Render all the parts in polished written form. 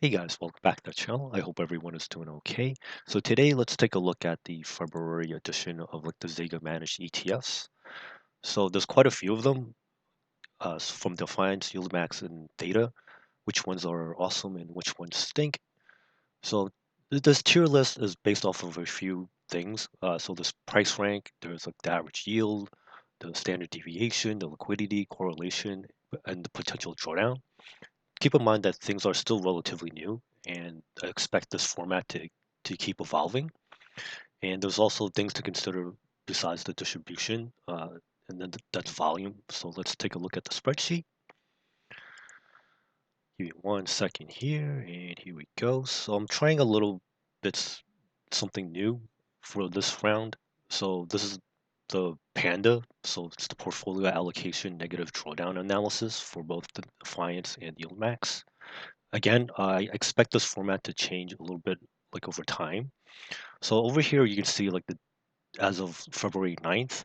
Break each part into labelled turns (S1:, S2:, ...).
S1: Hey guys, welcome back to the channel. I hope everyone is doing okay. So today let's take a look at the February edition of the Zega managed ETFs. So there's quite a few of them from Defiance, YieldMax, and Theta. Which ones are awesome and which ones stink? So this tier list is based off of a few things. So this price rank, there's like the average yield, the standard deviation, the liquidity, correlation, and the potential drawdown. Keep in mind that things are still relatively new, and I expect this format to keep evolving. And there's also things to consider besides the distribution, and then that's volume. So let's take a look at the spreadsheet. Give me 1 second here, and here we go. So I'm trying a little bit something new for this round. So this is the Panda, so it's the portfolio allocation negative drawdown analysis for both the Defiance and YieldMax. Again, I expect this format to change a little bit like over time. So over here you can see like the as of February 9th,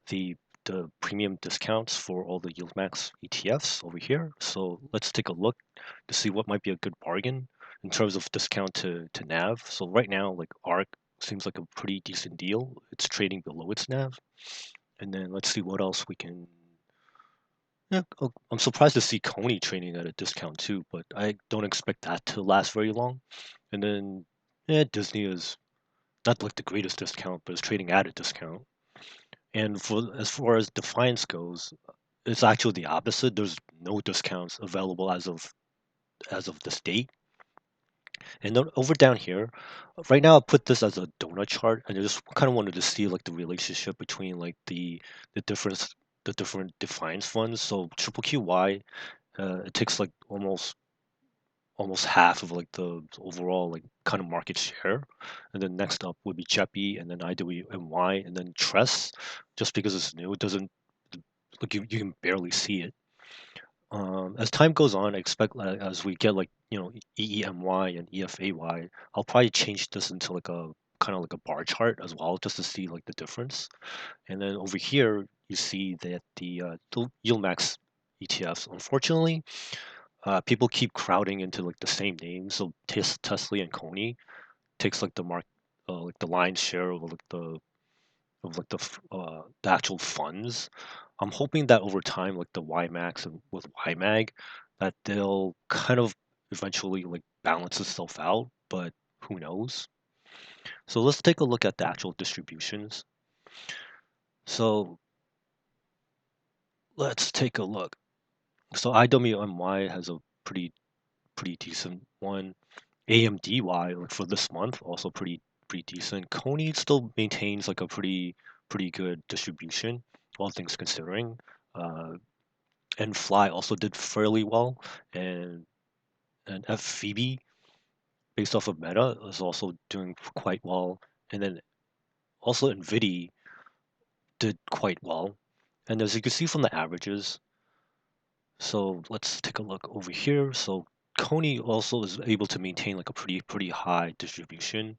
S1: the the premium discounts for all the YieldMax ETFs over here. So let's take a look to see what might be a good bargain in terms of discount to NAV. So right now, like ARK seems like a pretty decent deal. It's trading below its NAV. And then let's see what else we can. Yeah, I'm surprised to see CONY trading at a discount too, but I don't expect that to last very long. And then, yeah, Disney is not like the greatest discount, but it's trading at a discount. And for as far as Defiance goes, it's actually the opposite. There's no discounts available as of this date. And then over down here, right now I put this as a donut chart, and I just kind of wanted to see like the relationship between like the difference the different Defiance funds. So QQQY, it takes like almost half of like the overall like kind of market share, and then next up would be JEPY, and then IWMY, and then TRES. Just because it's new, it doesn't like you can barely see it. As time goes on, I expect as we get like EEMY and EFAY, I'll probably change this into like a kind of like a bar chart as well, just to see like the difference. And then over here, you see that the YieldMax ETFs, unfortunately, people keep crowding into like the same names. So TSLY and CONY takes like the lion's share of like the actual funds. I'm hoping that over time, like the YMAX and with YMAG, that they'll kind of eventually like balance itself out, but who knows? So let's take a look at the actual distributions. So let's take a look. So IWMY has a pretty decent one. AMDY like for this month also pretty decent. CONY still maintains like a pretty good distribution, all things considering. Uh, NFLY also did fairly well, and FPB based off of Meta is also doing quite well, and then also NVIDIA did quite well. And as you can see from the averages, so let's take a look over here. So CONY also is able to maintain like a pretty high distribution.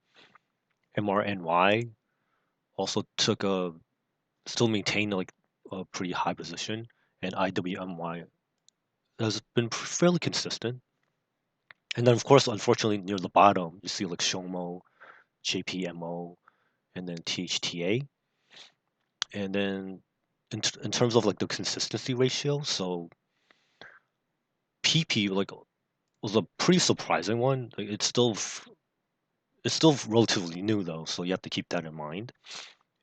S1: MRNY also took a still maintained like a pretty high position, and IWMY has been fairly consistent. And then of course, unfortunately, near the bottom, you see like SOMO, JPMO, and then THTA. And then in terms of like the consistency ratio, so PP like was a pretty surprising one. Like, it's still relatively new though, so you have to keep that in mind.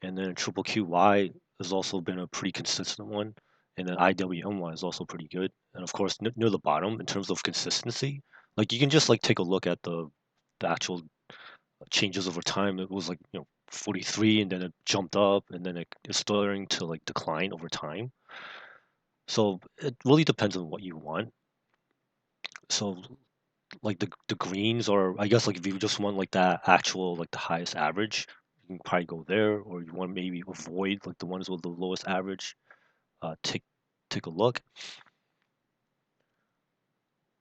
S1: And then triple QY has also been a pretty consistent one. And then IWMY is also pretty good. And of course, near the bottom in terms of consistency, like you can just like take a look at the actual changes over time. It was like 43, and then it jumped up, and then it's starting to like decline over time. So it really depends on what you want. So like the greens, or I guess like if you just want like that actual like the highest average, you can probably go there, or you want to maybe avoid like the ones with the lowest average. Take a look.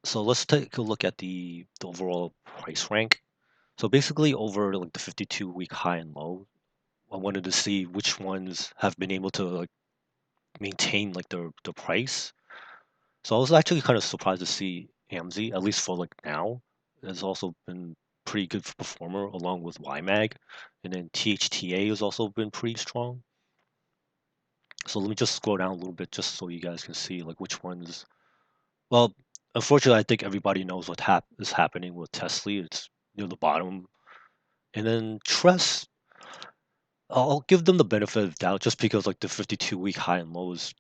S1: So let's take a look at the overall price rank. So basically over like the 52-week high and low, I wanted to see which ones have been able to like maintain like the price. So I was actually kind of surprised to see AMZY, at least for like now. has also been pretty good performer along with YMAG, and then THTA has also been pretty strong. So let me just scroll down a little bit just so you guys can see like which ones. Well, unfortunately, I think everybody knows what is happening with TSLY. It's near the bottom, and then Trust. I'll give them the benefit of doubt just because like the 52-week high and low is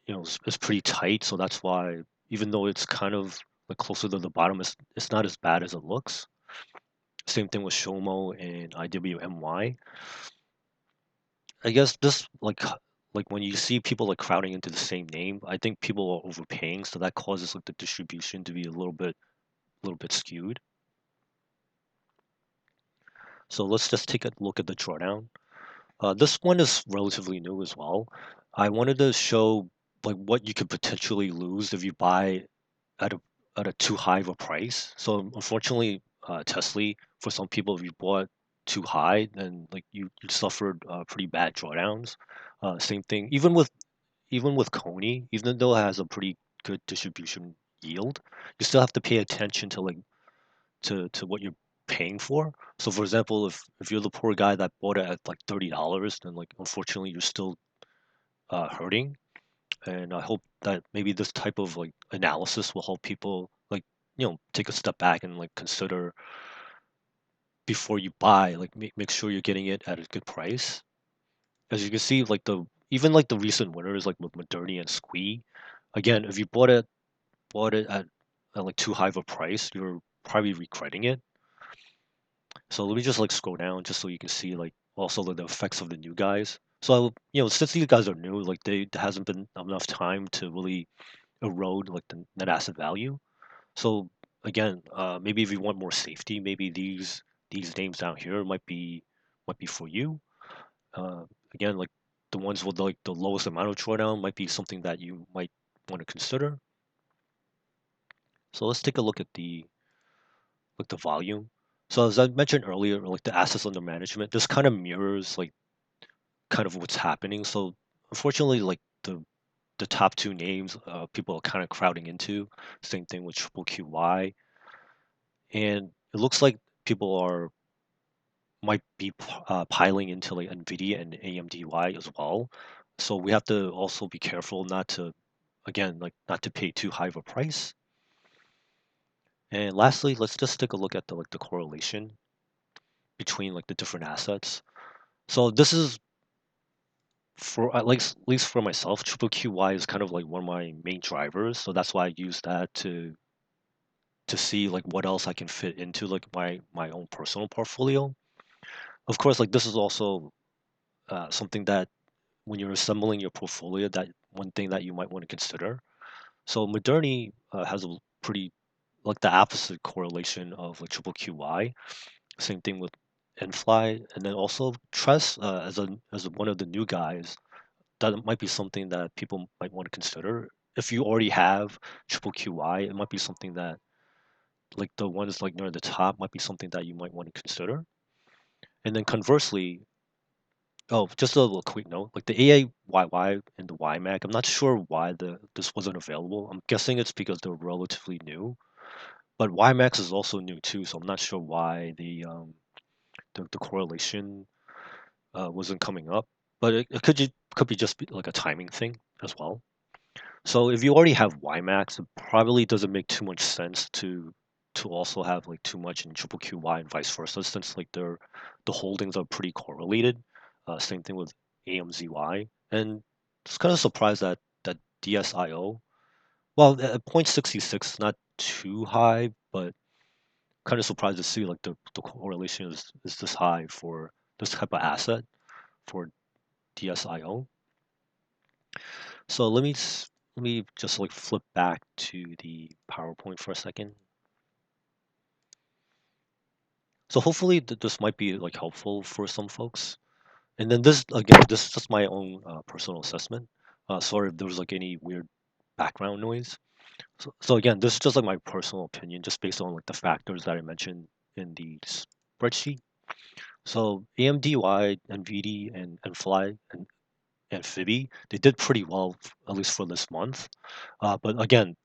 S1: is pretty tight. So that's why even though it's kind of like closer to the bottom, it's not as bad as it looks. Same thing with SOMO and IWMY. I guess this like when you see people like crowding into the same name, I think people are overpaying, so that causes like the distribution to be a little bit skewed. So let's just take a look at the drawdown. This one is relatively new as well. I wanted to show like what you could potentially lose if you buy at a too high of a price. So unfortunately, Tesla, for some people, if you bought too high, then like you suffered pretty bad drawdowns. Same thing, even with CONY, even though it has a pretty good distribution yield, you still have to pay attention to like to what you're paying for. So for example, if you're the poor guy that bought it at like $30, then like unfortunately you're still hurting. And I hope that maybe this type of like analysis will help people like take a step back and like consider before you buy, like make sure you're getting it at a good price. As you can see, like the even like the recent winners like with Moderni and Squee, again, if you bought it at like too high of a price, you're probably regretting it. So let me just like scroll down just so you can see like also like the effects of the new guys. So since these guys are new, like there hasn't been enough time to really erode like the net asset value. So again, maybe if you want more safety, maybe these names down here might be for you. Uh, Again, like the ones with like the lowest amount of drawdown might be something that you might want to consider. So let's take a look at the volume. So as I mentioned earlier, like the assets under management, this kind of mirrors like kind of what's happening. So unfortunately, like the top two names, people are kind of crowding into. Same thing with Triple QY, and it looks like people might be piling into like NVIDIA and AMDY as well. So we have to also be careful not to, again, like not to pay too high of a price. And lastly, let's just take a look at the correlation between like the different assets. So this is for at least for myself, Triple QY is kind of like one of my main drivers. So that's why I use that to see like what else I can fit into like my own personal portfolio. Of course, like this is also something that when you're assembling your portfolio, that one thing that you might want to consider. So Moderni has a pretty like the opposite correlation of like Triple QY. Same thing with NFLY, and then also Trust as one of the new guys. That might be something that people might want to consider. If you already have Triple QY, it might be something that like the ones like near the top might be something that you might want to consider. And then conversely, oh, just a little quick note, like the AIYY and the YMAG, I'm not sure why this wasn't available. I'm guessing it's because they're relatively new, but YMAX is also new too, so I'm not sure why the correlation wasn't coming up. But it could be just like a timing thing as well. So if you already have YMAX, it probably doesn't make too much sense to also have like too much in triple QY and vice versa, since like the holdings are pretty correlated. Same thing with AMZY, and it's kind of surprised that DSIO. Well, at 0.66 is not too high, but kind of surprised to see like the correlation is this high for this type of asset for DSIO. So let me just like flip back to the PowerPoint for a second. So hopefully this might be like helpful for some folks. And then this again, this is just my own personal assessment. Sorry if there was like any weird background noise. So again, this is just like my personal opinion, just based on like the factors that I mentioned in the spreadsheet. So AMDY, NVD, and NFLY and FIBI, they did pretty well, at least for this month. But again,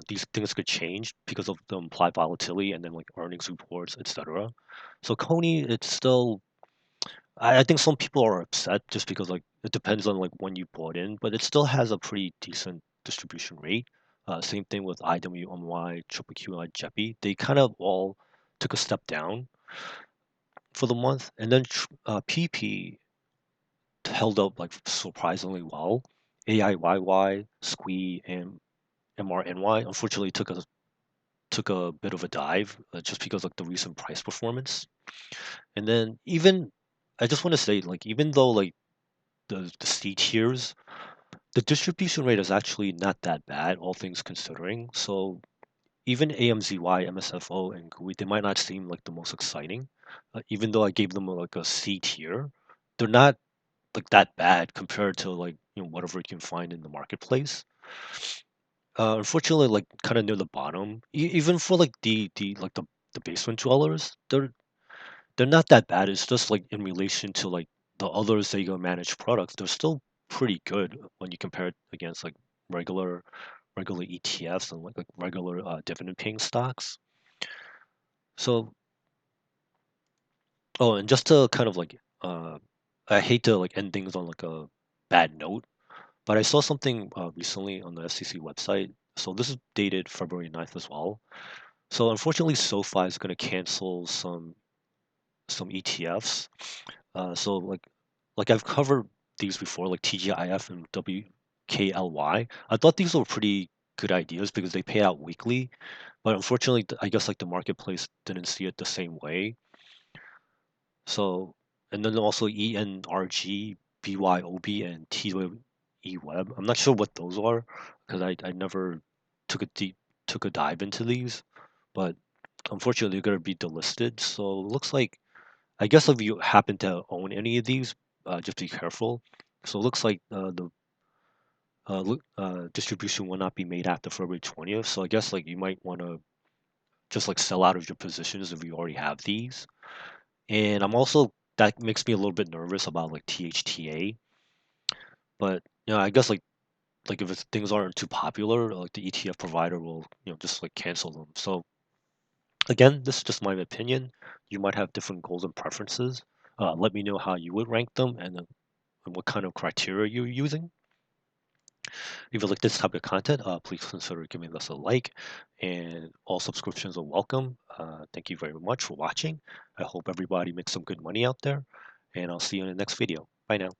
S1: these things could change because of the implied volatility and then like earnings reports, etc. So CONY, it's still I think some people are upset just because like it depends on like when you bought in, but it still has a pretty decent distribution rate. Same thing with IWMY, QQQY, JEPY. They kind of all took a step down for the month, and then PP held up like surprisingly well. AIYY, SQUEE, and MRNY unfortunately took a bit of a dive just because of the recent price performance. And then even I just want to say like even though like the C tiers, the distribution rate is actually not that bad, all things considering. So even AMZY, MSFO, and GOOY, they might not seem like the most exciting. Even though I gave them like a C tier, they're not like that bad compared to like whatever you can find in the marketplace. Unfortunately, like kind of near the bottom, even for like the basement dwellers, they're not that bad. It's just like in relation to like the other Zega managed products, they're still pretty good when you compare it against like regular regular ETFs and like regular dividend paying stocks. So oh, and just to kind of like I hate to like end things on like a bad note, but I saw something recently on the SEC website. So this is dated February 9th as well. So unfortunately, SOFI is going to cancel some ETFs. So like I've covered these before, like TGIF and WKLY. I thought these were pretty good ideas because they pay out weekly, but unfortunately, I guess like the marketplace didn't see it the same way. So and then also ENRG, BYOB, and TWE Web. I'm not sure what those are because I never took a deep took a dive into these, but unfortunately they're gonna be delisted. So it looks like I guess if you happen to own any of these, just be careful. So it looks like the distribution will not be made after February 20th. So I guess like you might want to just like sell out of your positions if you already have these. And I'm also that makes me a little bit nervous about like THTA. But I guess like if things aren't too popular, like the ETF provider will just like cancel them. So again, this is just my opinion. You might have different goals and preferences. Let me know how you would rank them and what kind of criteria you're using. If you like this type of content, please consider giving us a like, and all subscriptions are welcome. Thank you very much for watching. I hope everybody makes some good money out there, and I'll see you in the next video. Bye now.